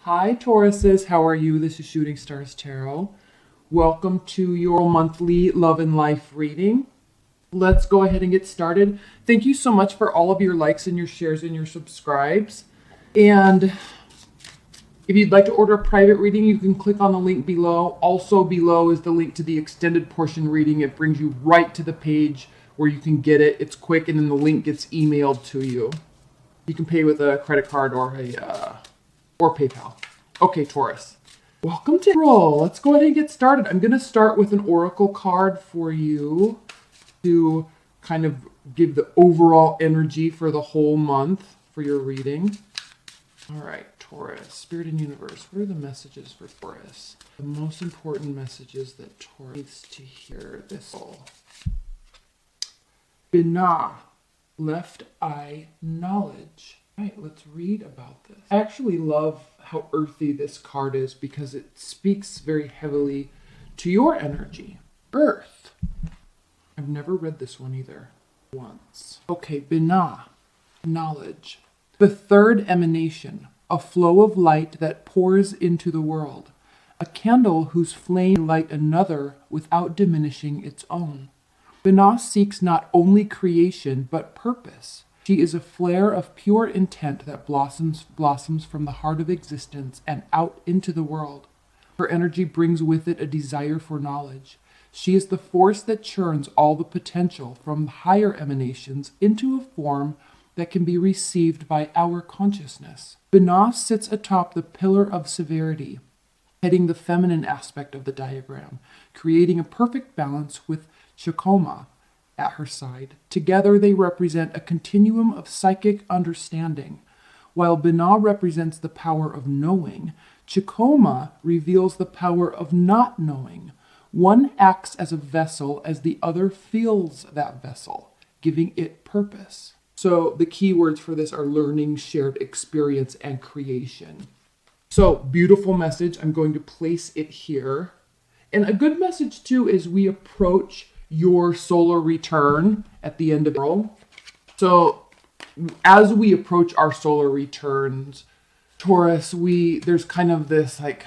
Hi Tauruses, how are you? This is Shooting Stars Tarot. Welcome to your monthly love and life reading. Let's go ahead and get started. Thank you so much for all of your likes and your shares and your subscribes. And if you'd like to order a private reading, you can click on the link below. Also below is the link to the extended portion reading. It brings you right to the page where you can get it. It's quick, and then the link gets emailed to you. You can pay with a credit card or PayPal. Okay, Taurus. Welcome to Roll. Let's go ahead and get started. I'm going to start with an oracle card for you to kind of give the overall energy for the whole month for your reading. All right, Taurus, Spirit and Universe. What are the messages for Taurus? The most important messages that Taurus needs to hear this all. Binah, left eye knowledge. All right, let's read about this. I actually love how earthy this card is because it speaks very heavily to your energy. Earth. I've never read this one either. Once. Okay, Binah, knowledge. The third emanation, a flow of light that pours into the world. A candle whose flame light another without diminishing its own. Binah seeks not only creation, but purpose. She is a flare of pure intent that blossoms from the heart of existence and out into the world. Her energy brings with it a desire for knowledge. She is the force that churns all the potential from higher emanations into a form that can be received by our consciousness. Binah sits atop the pillar of severity, heading the feminine aspect of the diagram, creating a perfect balance with Chakoma at her side. Together they represent a continuum of psychic understanding. While Binah represents the power of knowing, Chakoma reveals the power of not knowing. One acts as a vessel as the other fills that vessel, giving it purpose. So the key words for this are learning, shared experience, and creation. So beautiful message. I'm going to place it here. And a good message too is we approach your solar return at the end of April. So as we approach our solar returns, Taurus, there's kind of this like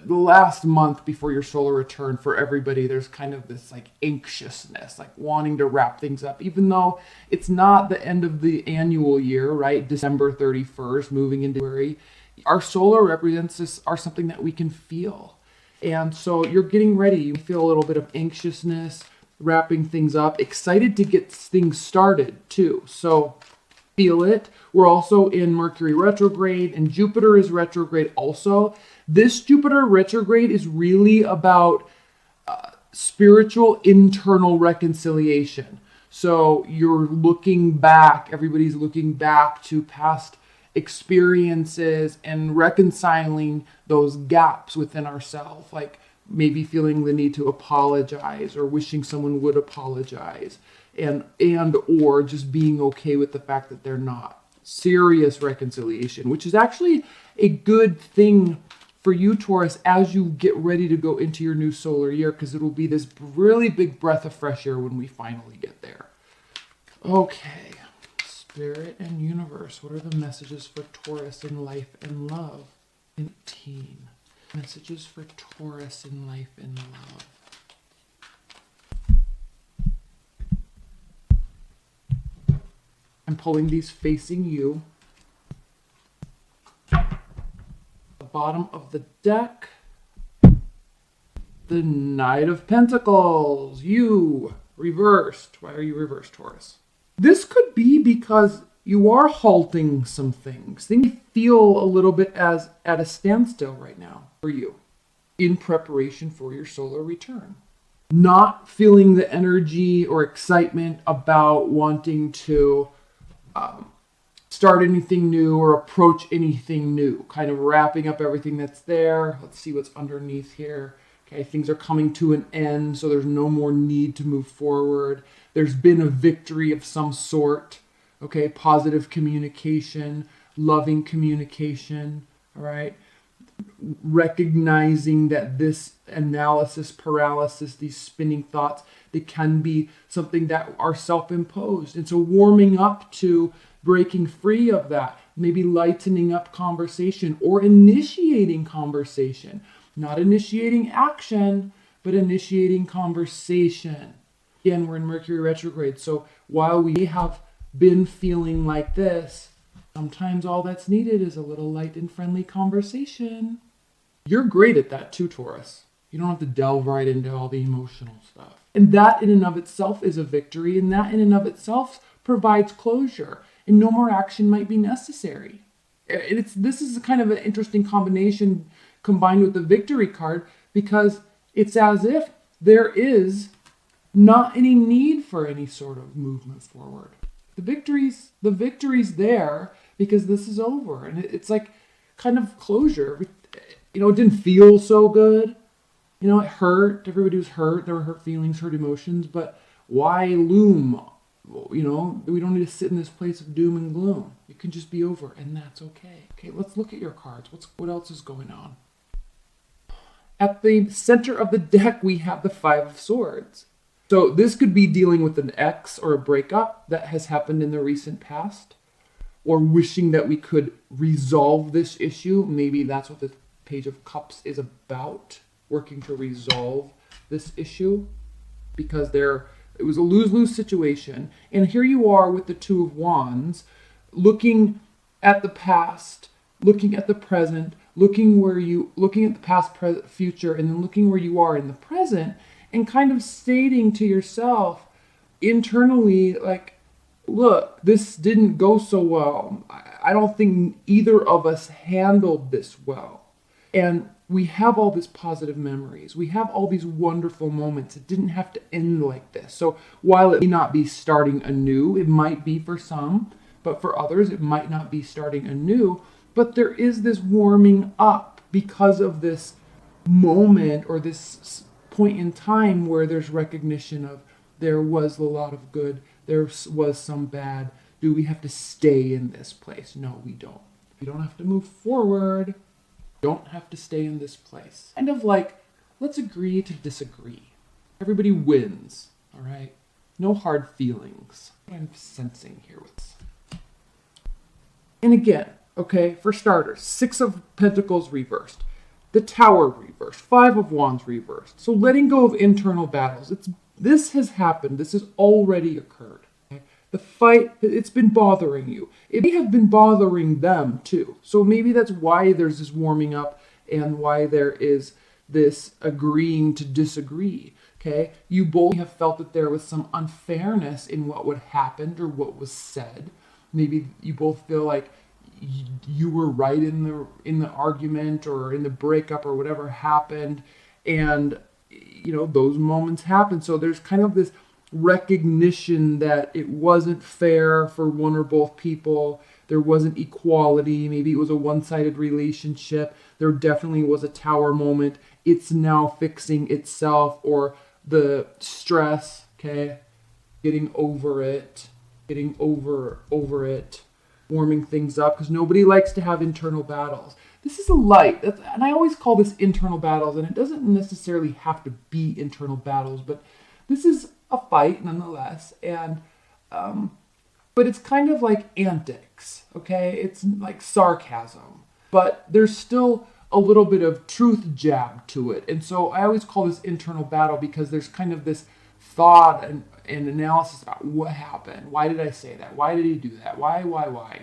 the last month before your solar return for everybody, there's kind of this like anxiousness, like wanting to wrap things up, even though it's not the end of the annual year, right? December 31st, moving into January. Our solar represents this are something that we can feel. And so you're getting ready. You feel a little bit of anxiousness, wrapping things up, excited to get things started too. So feel it. We're also in Mercury retrograde and Jupiter is retrograde also. This Jupiter retrograde is really about spiritual internal reconciliation. So you're looking back, everybody's looking back to past experiences and reconciling those gaps within ourselves, like maybe feeling the need to apologize or wishing someone would apologize and or just being okay with the fact that they're not. Serious reconciliation, which is actually a good thing for you, Taurus, as you get ready to go into your new solar year, because it'll be this really big breath of fresh air when we finally get there. Okay, Spirit and Universe, what are the messages for Taurus in life and love? 19. Messages for Taurus in life and love. I'm pulling these facing you. The bottom of the deck. The Knight of Pentacles. You reversed. Why are you reversed, Taurus? This could be because you are halting some things. Things feel a little bit as at a standstill right now for you in preparation for your solar return. Not feeling the energy or excitement about wanting to start anything new or approach anything new. Kind of wrapping up everything that's there. Let's see what's underneath here. Okay, things are coming to an end, so there's no more need to move forward. There's been a victory of some sort. Okay, positive communication, loving communication, all right? Recognizing that this analysis paralysis, these spinning thoughts, they can be something that are self-imposed. And so warming up to breaking free of that, maybe lightening up conversation or initiating conversation. Not initiating action, but initiating conversation. Again, we're in Mercury retrograde, so while we have been feeling like this, sometimes all that's needed is a little light and friendly conversation. You're great at that too, Taurus. You don't have to delve right into all the emotional stuff. And that in and of itself is a victory, and that in and of itself provides closure, and no more action might be necessary. This is kind of an interesting combination combined with the victory card, because it's as if there is not any need for any sort of movement forward. The victory's there because this is over, and it's like kind of closure. You know, it didn't feel so good. You know, it hurt. Everybody was hurt. There were hurt feelings, hurt emotions, but why loom? You know, we don't need to sit in this place of doom and gloom. It can just be over, and that's okay. Okay, let's look at your cards. What else is going on? At the center of the deck, we have the Five of Swords. So this could be dealing with an ex or a breakup that has happened in the recent past, or wishing that we could resolve this issue. Maybe that's what the Page of Cups is about, working to resolve this issue, because it was a lose-lose situation. And here you are with the Two of Wands, looking at the past, looking at the present, looking at the past, present, future, and then looking where you are in the present, and kind of stating to yourself internally, like, look, this didn't go so well. I don't think either of us handled this well. And we have all these positive memories. We have all these wonderful moments. It didn't have to end like this. So while it may not be starting anew, it might be for some, but for others, it might not be starting anew. But there is this warming up because of this moment or this point in time where there's recognition of there was a lot of good, there was some bad. Do we have to stay in this place? No, we don't. We don't have to move forward. Don't have to stay in this place. Kind of like, let's agree to disagree. Everybody wins, all right? No hard feelings. What I'm sensing here with this. And again, okay, for starters, Six of Pentacles reversed. The Tower reversed. Five of Wands reversed. So letting go of internal battles. This has happened. This has already occurred. The fight, it's been bothering you. It may have been bothering them too. So maybe that's why there's this warming up and why there is this agreeing to disagree. Okay? You both have felt that there was some unfairness in what would happen or what was said. Maybe you both feel like you were right in the argument or in the breakup or whatever happened. And, you know, those moments happen. So there's kind of this recognition that it wasn't fair for one or both people. There wasn't equality. Maybe it was a one-sided relationship. There definitely was a Tower moment. It's now fixing itself, or the stress, okay? Getting over it, warming things up, because nobody likes to have internal battles. This is a light, and I always call this internal battles, and it doesn't necessarily have to be internal battles, but this is a fight nonetheless, and but it's kind of like antics, okay? It's like sarcasm, but there's still a little bit of truth jab to it. And so I always call this internal battle, because there's kind of this thought and analysis about what happened. Why did I say that? Why did he do that? Why?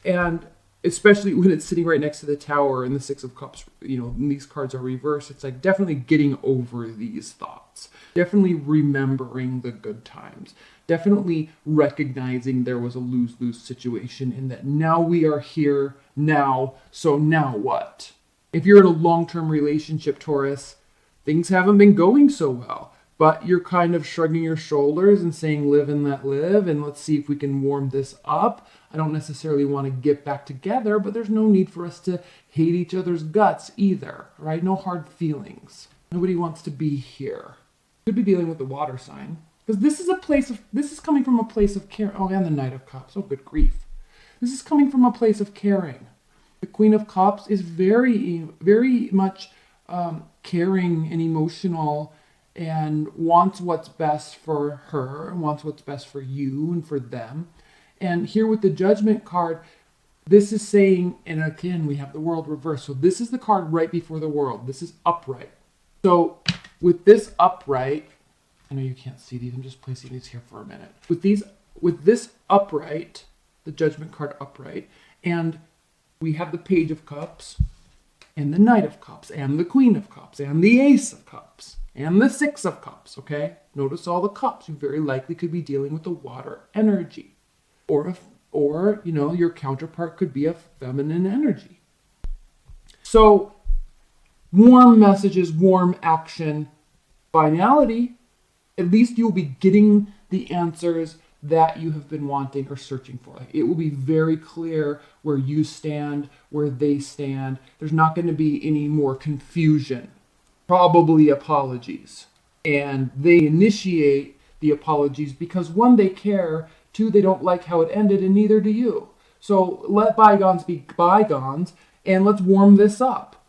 And especially when it's sitting right next to the Tower and the Six of Cups, you know, and these cards are reversed, it's like definitely getting over these thoughts. Definitely remembering the good times. Definitely recognizing there was a lose-lose situation and that now we are here now, so now what? If you're in a long-term relationship, Taurus, things haven't been going so well, but you're kind of shrugging your shoulders and saying live and let live, and let's see if we can warm this up. I don't necessarily want to get back together, but there's no need for us to hate each other's guts either, right? No hard feelings. Nobody wants to be here. Could be dealing with the water sign, because this is coming from a place of care. Oh, and the Knight of Cups. Oh, good grief. This is coming from a place of caring. The Queen of Cups is very, very much caring and emotional, and wants what's best for her, and wants what's best for you and for them. And here with the Judgment card, This is saying, and again, we have the world reversed. So this is the card right before the world. This is upright. So with this upright, I know you can't see these. I'm just placing these here for a minute. With this upright, the Judgment card upright, and we have the Page of Cups, and the Knight of Cups, and the Queen of Cups, and the Ace of Cups, and the Six of Cups, okay? Notice all the cups. You very likely could be dealing with the water energy. Or, you know, your counterpart could be a feminine energy. So, warm messages, warm action, finality, at least you'll be getting the answers that you have been wanting or searching for. Like, it will be very clear where you stand, where they stand. There's not going to be any more confusion, probably apologies. And they initiate the apologies because one, they care, two, they don't like how it ended, and neither do you. So let bygones be bygones, and let's warm this up.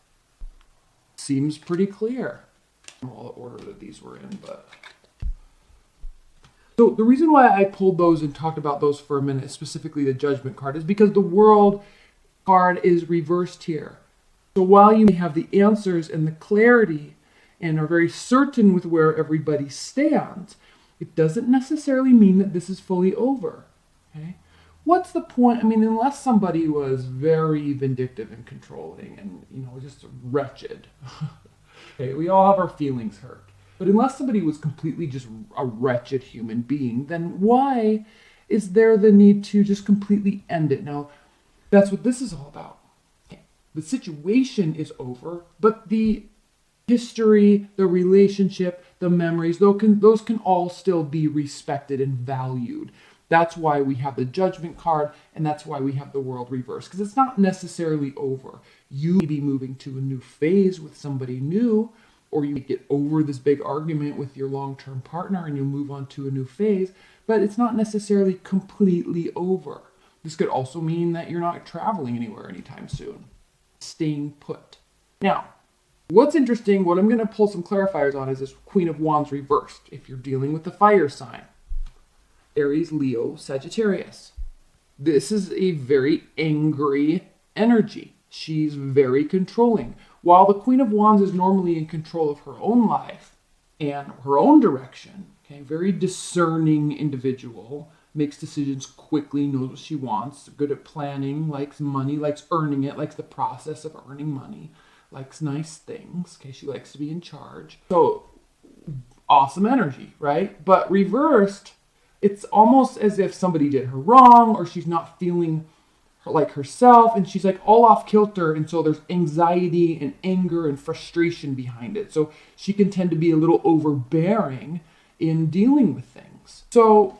Seems pretty clear. I don't know what order that these were in, but... So the reason why I pulled those and talked about those for a minute, specifically the Judgment card, is because the World card is reversed here. So while you may have the answers and the clarity and are very certain with where everybody stands, it doesn't necessarily mean that this is fully over. Okay? What's the point? I mean, unless somebody was very vindictive and controlling and, you know, just wretched. Okay, we all have our feelings hurt. But unless somebody was completely just a wretched human being, then why is there the need to just completely end it? Now, that's what this is all about. The situation is over, but the history, the relationship, the memories, those can all still be respected and valued. That's why we have the Judgment card, and that's why we have the World reversed, because it's not necessarily over. You may be moving to a new phase with somebody new, or you get over this big argument with your long-term partner and you move on to a new phase, but it's not necessarily completely over. This could also mean that you're not traveling anywhere anytime soon. Staying put. Now, what's interesting, what I'm going to pull some clarifiers on is this Queen of Wands reversed. If you're dealing with the fire sign, Aries, Leo, Sagittarius. This is a very angry energy. She's very controlling. While the Queen of Wands is normally in control of her own life and her own direction, okay, very discerning individual, makes decisions quickly, knows what she wants, good at planning, likes money, likes earning it, likes the process of earning money, likes nice things, okay, she likes to be in charge. So, awesome energy, right? But reversed, it's almost as if somebody did her wrong, or she's not feeling like herself, and she's like all off kilter, and so there's anxiety and anger and frustration behind it. So she can tend to be a little overbearing in dealing with things. So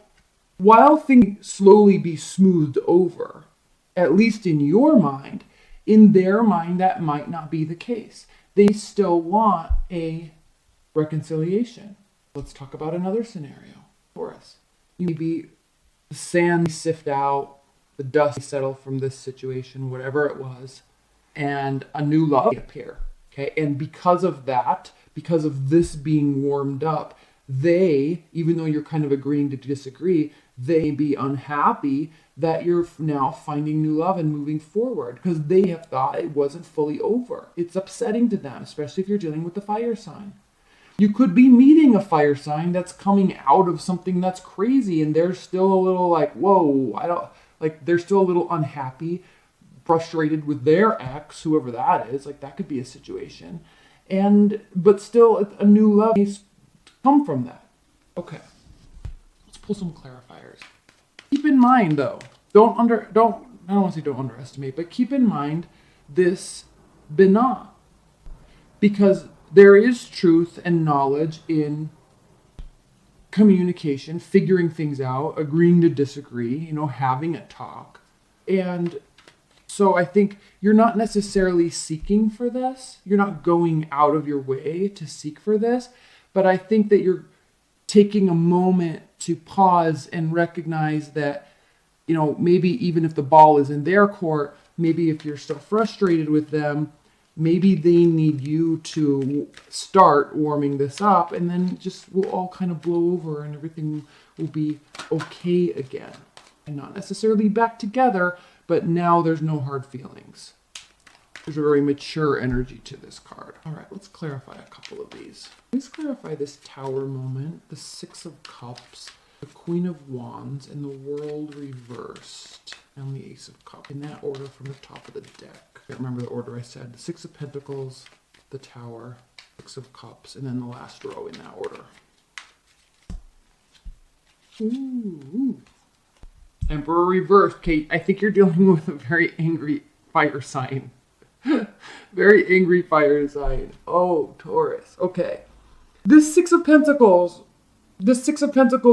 while things slowly be smoothed over, at least in your mind, in their mind that might not be the case. They still want a reconciliation. Let's talk about another scenario. Taurus. Maybe the sand sift out, the dust settle from this situation, whatever it was, and a new love appear. Okay, and because of that, because of this being warmed up, they, even though you're kind of agreeing to disagree, they be unhappy that you're now finding new love and moving forward because they have thought it wasn't fully over. It's upsetting to them, especially if you're dealing with the fire sign. You could be meeting a fire sign that's coming out of something that's crazy, and they're still a little like, whoa, they're still a little unhappy, frustrated with their ex, whoever that is. Like, that could be a situation. But still, a new love needs to come from that. Okay. Let's pull some clarifiers. Keep in mind, though, I don't want to say don't underestimate, but keep in mind this Binah. Because there is truth and knowledge in communication, figuring things out, agreeing to disagree, having a talk. And so I think you're not necessarily seeking for this. You're not going out of your way to seek for this. But I think that you're taking a moment to pause and recognize that, maybe even if the ball is in their court, maybe if you're still frustrated with them, maybe they need you to start warming this up, and then just will all kind of blow over and everything will be okay again. And not necessarily back together, but now there's no hard feelings. There's a very mature energy to this card. All right, let's clarify a couple of these. Let's clarify this Tower moment, the Six of Cups, the Queen of Wands, and the World reversed, and the Ace of Cups. In that order from the top of the deck. I can't remember the order I said. The Six of Pentacles, the Tower, Six of Cups, and then the last row in that order. Ooh. Emperor reversed. Kate, I think you're dealing with a very angry fire sign. Very angry fire sign. Oh, Taurus. Okay. This Six of Pentacles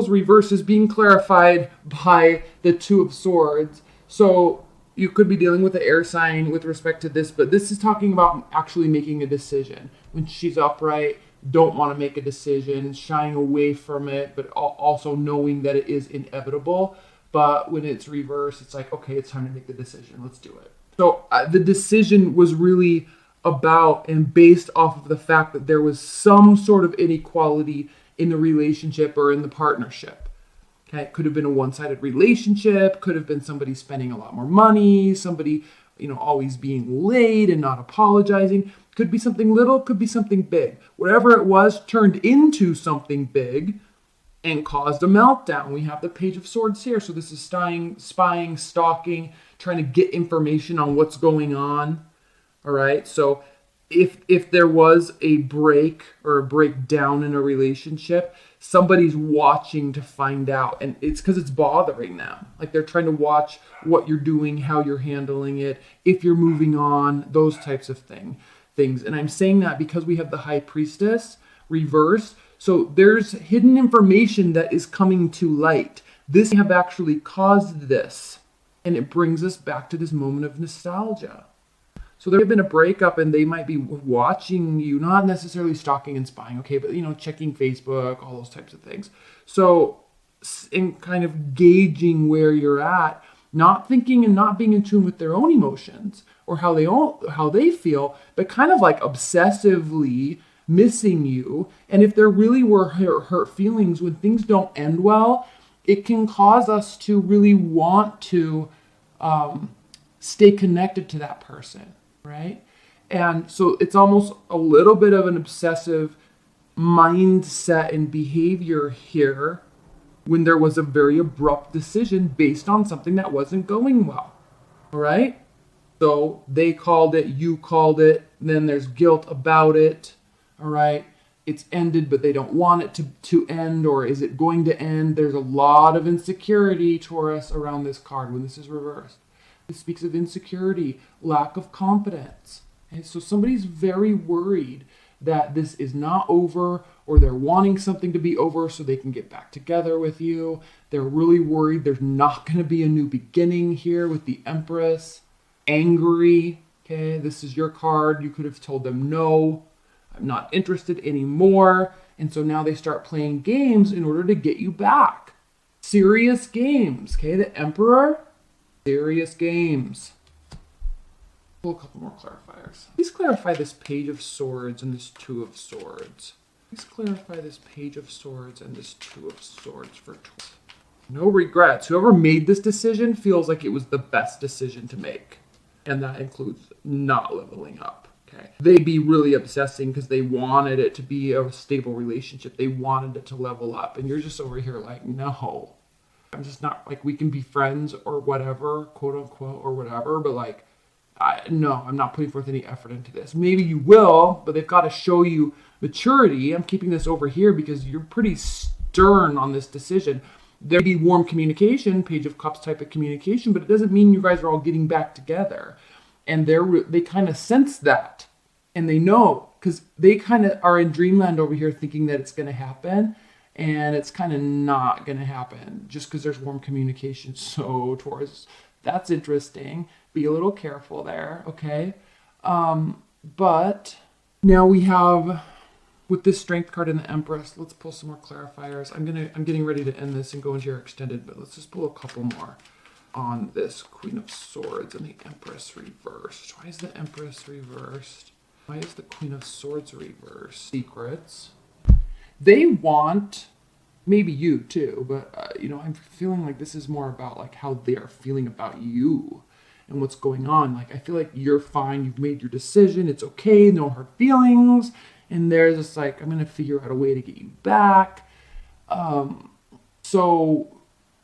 reverse is being clarified by the Two of Swords. So you could be dealing with the air sign with respect to this, but this is talking about actually making a decision. When she's upright, don't want to make a decision, shying away from it, but also knowing that it is inevitable. But when it's reversed, it's like, okay, it's time to make the decision. Let's do it. So the decision was really about and based off of the fact that there was some sort of inequality in the relationship or in the partnership. Okay, it could have been a one-sided relationship, could have been somebody spending a lot more money, somebody, always being late and not apologizing. Could be something little, could be something big. Whatever it was turned into something big and caused a meltdown. We have the Page of Swords here. So this is spying, stalking, trying to get information on what's going on. All right. So if there was a break or a breakdown in a relationship, somebody's watching to find out. And it's because it's bothering them. Like they're trying to watch what you're doing, how you're handling it, if you're moving on, those types of things. And I'm saying that because we have the High Priestess reversed. So there's hidden information that is coming to light. This have actually caused this. And it brings us back to this moment of nostalgia. So there have been a breakup and they might be watching you, not necessarily stalking and spying, okay, but checking Facebook, all those types of things. So in kind of gauging where you're at, not thinking and not being in tune with their own emotions or how they feel, but kind of like obsessively missing you. And if there really were hurt feelings, when things don't end well, it can cause us to really want to stay connected to that person, right? And so it's almost a little bit of an obsessive mindset and behavior here when there was a very abrupt decision based on something that wasn't going well, all right? So they called it, you called it, then there's guilt about it. All right, it's ended, but they don't want it to end, or is it going to end? There's a lot of insecurity, Taurus, around this card when this is reversed. It speaks of insecurity, lack of confidence. And so somebody's very worried that this is not over, or they're wanting something to be over so they can get back together with you. They're really worried there's not going to be a new beginning here with the Empress. Angry, okay, this is your card. You could have told them no. I'm not interested anymore. And so now they start playing games in order to get you back. Serious games. Okay, the Emperor. Serious games. Pull a couple more clarifiers. Please clarify this Page of Swords and this Two of Swords. Please clarify this Page of Swords and this Two of Swords for Taurus. No regrets. Whoever made this decision feels like it was the best decision to make. And that includes not leveling up. Okay. They'd be really obsessing because they wanted it to be a stable relationship. They wanted it to level up. And you're just over here like, no. I'm just not, like, we can be friends or whatever, quote unquote, or whatever. But like, no, I'm not putting forth any effort into this. Maybe you will, but they've got to show you maturity. I'm keeping this over here because you're pretty stern on this decision. There'd be warm communication, Page of Cups type of communication, but it doesn't mean you guys are all getting back together. And they kind of sense that. And they know, because they kind of are in dreamland over here thinking that it's going to happen. And it's kind of not going to happen just because there's warm communication. So, Taurus, that's interesting. Be a little careful there, okay? But now we have, with this Strength card and the Empress, let's pull some more clarifiers. I'm getting ready to end this and go into your extended, but let's just pull a couple more on this Queen of Swords and the Empress reversed. Why is the Empress reversed? Why is the Queen of Swords reversed? Secrets. They want, maybe you too, but I'm feeling like this is more about like how they are feeling about you. and what's going on. Like, I feel like you're fine. You've made your decision. It's okay. No hard feelings. And they're just like, I'm going to figure out a way to get you back. So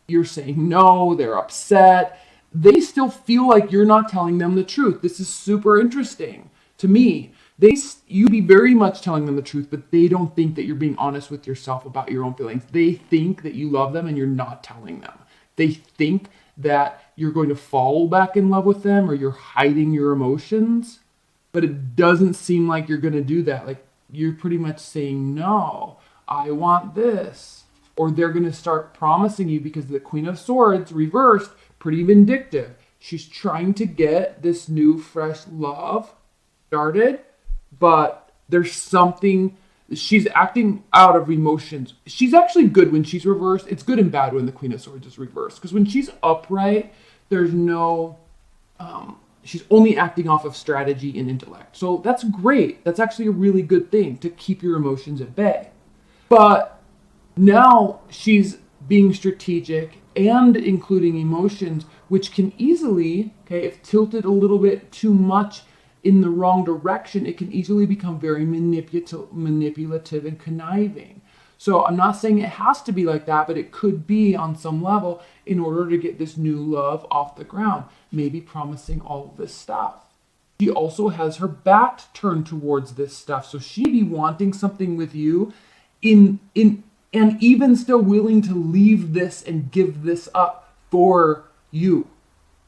you're saying no. They're upset. They still feel like you're not telling them the truth. This is super interesting to me. You be very much telling them the truth, but they don't think that you're being honest with yourself about your own feelings. They think that you love them and you're not telling them. They think that you're going to fall back in love with them or you're hiding your emotions, but it doesn't seem like you're going to do that. Like, you're pretty much saying, no, I want this. Or they're going to start promising you, because the Queen of Swords reversed, pretty vindictive. She's trying to get this new, fresh love started, but there's something, she's acting out of emotions. She's actually good when she's reversed. It's good and bad when the Queen of Swords is reversed, because when she's upright, there's no, she's only acting off of strategy and intellect. So that's great. That's actually a really good thing to keep your emotions at bay. But now she's being strategic and including emotions, which can easily, okay, if tilted a little bit too much in the wrong direction, it can easily become very manipulative and conniving. So I'm not saying it has to be like that, but it could be on some level in order to get this new love off the ground, maybe promising all of this stuff. She also has her back turned towards this stuff. So she'd be wanting something with you and even still willing to leave this and give this up for you.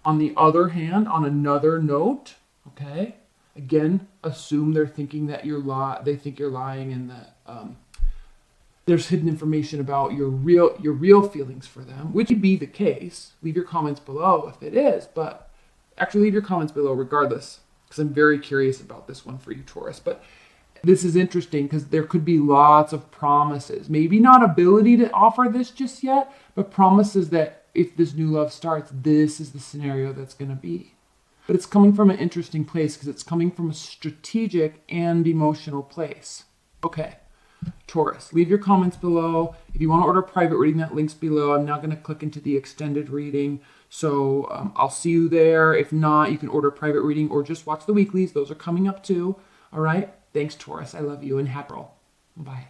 On the other hand, on another note, okay, again, assume they're thinking that they think you're lying, and that there's hidden information about your real feelings for them, which would be the case. Leave your comments below if it is, but actually leave your comments below regardless, because I'm very curious about this one for you, Taurus. But this is interesting because there could be lots of promises. Maybe not ability to offer this just yet, but promises that if this new love starts, this is the scenario that's going to be. But it's coming from an interesting place because it's coming from a strategic and emotional place. Okay, Taurus, leave your comments below. If you want to order a private reading, that link's below. I'm now going to click into the extended reading. So I'll see you there. If not, you can order a private reading or just watch the weeklies. Those are coming up too. All right. Thanks, Taurus. I love you and happy. Bye.